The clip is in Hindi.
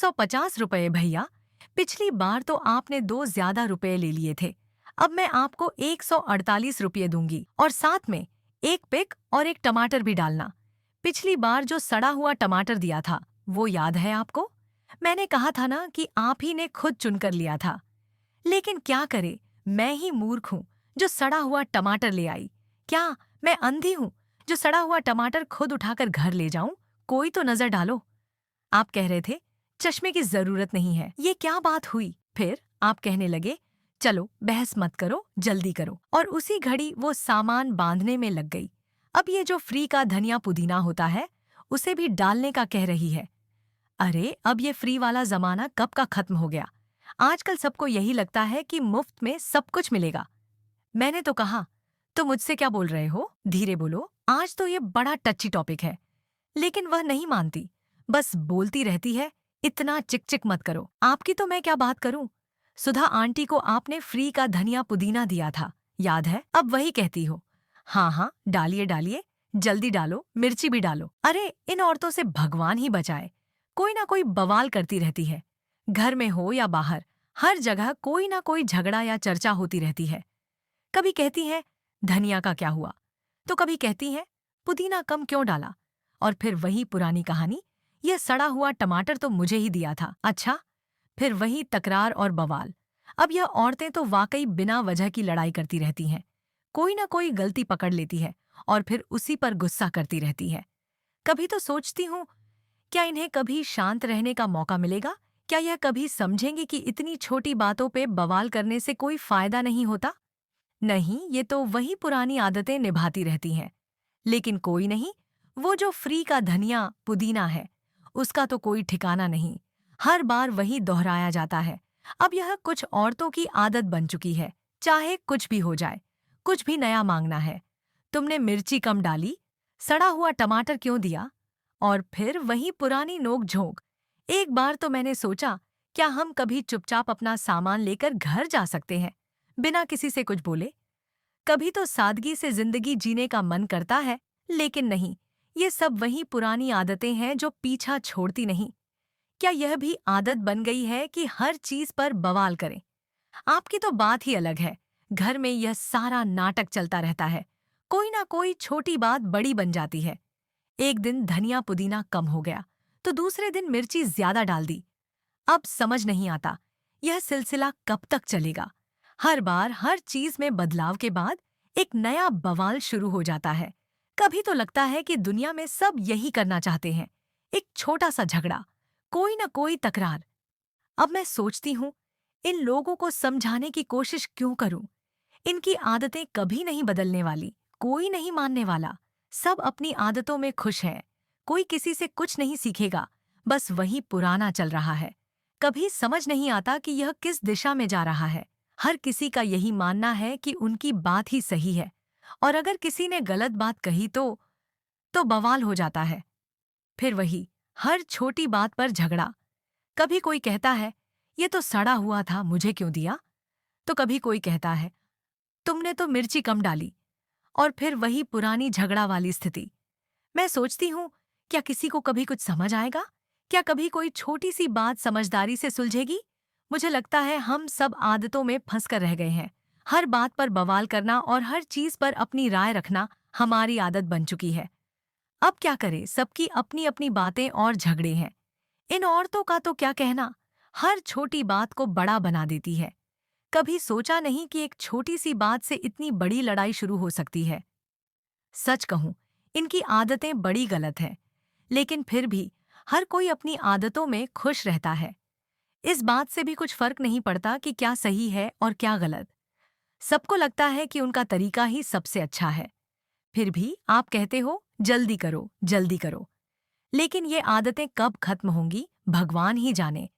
150 रुपये भैया। पिछली बार तो आपने 2 ज्यादा रुपये ले लिए थे। अब मैं आपको 148 रुपये दूंगी और साथ में एक पिक और एक टमाटर भी डालना। पिछली बार जो सड़ा हुआ टमाटर दिया था वो याद है आपको? मैंने कहा था ना कि आप ही ने खुद चुनकर लिया था। लेकिन क्या करे, मैं ही मूर्ख हूँ जो सड़ा हुआ टमाटर ले आई। क्या मैं अंधी हूँ जो सड़ा हुआ टमाटर खुद उठाकर घर ले जाऊं? कोई तो नजर डालो। आप कह रहे थे चश्मे की जरूरत नहीं है, ये क्या बात हुई? फिर आप कहने लगे चलो बहस मत करो, जल्दी करो, और उसी घड़ी वो सामान बांधने में लग गई। अब ये जो फ्री का धनिया पुदीना होता है उसे भी डालने का कह रही है। अरे अब ये फ्री वाला जमाना कब का खत्म हो गया। आजकल सबको यही लगता है कि मुफ्त में सब कुछ मिलेगा। मैंने तो कहा, तो मुझसे क्या बोल रहे हो? धीरे बोलो, आज तो ये बड़ा टच्ची टॉपिक है। लेकिन वह नहीं मानती, बस बोलती रहती है। इतना चिक चिक मत करो, आपकी तो मैं क्या बात करूं? सुधा आंटी को आपने फ्री का धनिया पुदीना दिया था, याद है? अब वही कहती हो। हाँ हाँ, डालिए डालिए, जल्दी डालो, मिर्ची भी डालो। अरे इन औरतों से भगवान ही बचाए, कोई ना कोई बवाल करती रहती है। घर में हो या बाहर, हर जगह कोई ना कोई झगड़ा या चर्चा होती रहती है। कभी कहती हैं धनिया का क्या हुआ, तो कभी कहती हैं पुदीना कम क्यों डाला। और फिर वही पुरानी कहानी, यह सड़ा हुआ टमाटर तो मुझे ही दिया था। अच्छा, फिर वही तकरार और बवाल। अब यह औरतें तो वाकई बिना वजह की लड़ाई करती रहती हैं। कोई ना कोई गलती पकड़ लेती है और फिर उसी पर गुस्सा करती रहती है। कभी तो सोचती हूँ, क्या इन्हें कभी शांत रहने का मौका मिलेगा? क्या यह कभी समझेंगे कि इतनी छोटी बातों पे बवाल करने से कोई फायदा नहीं होता? नहीं, ये तो वही पुरानी आदतें निभाती रहती हैं। लेकिन कोई नहीं, वो जो फ्री का धनिया पुदीना है उसका तो कोई ठिकाना नहीं। हर बार वही दोहराया जाता है। अब यह कुछ औरतों की आदत बन चुकी है, चाहे कुछ भी हो जाए, कुछ भी नया मांगना है। तुमने मिर्ची कम डाली, सड़ा हुआ टमाटर क्यों दिया? और फिर वही पुरानी नोक झोंक। एक बार तो मैंने सोचा, क्या हम कभी चुपचाप अपना सामान लेकर घर जा सकते हैं बिना किसी से कुछ बोले? कभी तो सादगी से जिंदगी जीने का मन करता है, लेकिन नहीं, ये सब वही पुरानी आदतें हैं जो पीछा छोड़ती नहीं। क्या यह भी आदत बन गई है कि हर चीज पर बवाल करें? आपकी तो बात ही अलग है। घर में यह सारा नाटक चलता रहता है, कोई ना कोई छोटी बात बड़ी बन जाती है। एक दिन धनिया पुदीना कम हो गया तो दूसरे दिन मिर्ची ज्यादा डाल दी। अब समझ नहीं आता यह सिलसिला कब तक चलेगा। हर बार हर चीज में बदलाव के बाद एक नया बवाल शुरू हो जाता है। कभी तो लगता है कि दुनिया में सब यही करना चाहते हैं, एक छोटा सा झगड़ा, कोई ना कोई तकरार। अब मैं सोचती हूँ, इन लोगों को समझाने की कोशिश क्यों करूं? इनकी आदतें कभी नहीं बदलने वाली, कोई नहीं मानने वाला। सब अपनी आदतों में खुश हैं, कोई किसी से कुछ नहीं सीखेगा, बस वही पुराना चल रहा है। कभी समझ नहीं आता कि यह किस दिशा में जा रहा है। हर किसी का यही मानना है कि उनकी बात ही सही है, और अगर किसी ने गलत बात कही तो बवाल हो जाता है। फिर वही, हर छोटी बात पर झगड़ा। कभी कोई कहता है ये तो सड़ा हुआ था, मुझे क्यों दिया? तो कभी कोई कहता है तुमने तो मिर्ची कम डाली। और फिर वही पुरानी झगड़ा वाली स्थिति। मैं सोचती हूँ, क्या किसी को कभी कुछ समझ आएगा? क्या कभी कोई छोटी सी बात समझदारी से सुलझेगी? मुझे लगता है हम सब आदतों में फंस कर रह गए हैं। हर बात पर बवाल करना और हर चीज पर अपनी राय रखना हमारी आदत बन चुकी है। अब क्या करें, सबकी अपनी अपनी बातें और झगड़े हैं। इन औरतों का तो क्या कहना, हर छोटी बात को बड़ा बना देती है। कभी सोचा नहीं कि एक छोटी सी बात से इतनी बड़ी लड़ाई शुरू हो सकती है। सच कहूं, इनकी आदतें बड़ी गलत हैं, लेकिन फिर भी हर कोई अपनी आदतों में खुश रहता है। इस बात से भी कुछ फर्क नहीं पड़ता कि क्या सही है और क्या गलत। सबको लगता है कि उनका तरीका ही सबसे अच्छा है। फिर भी आप कहते हो जल्दी करो, जल्दी करो। लेकिन ये आदतें कब खत्म होंगी भगवान ही जाने।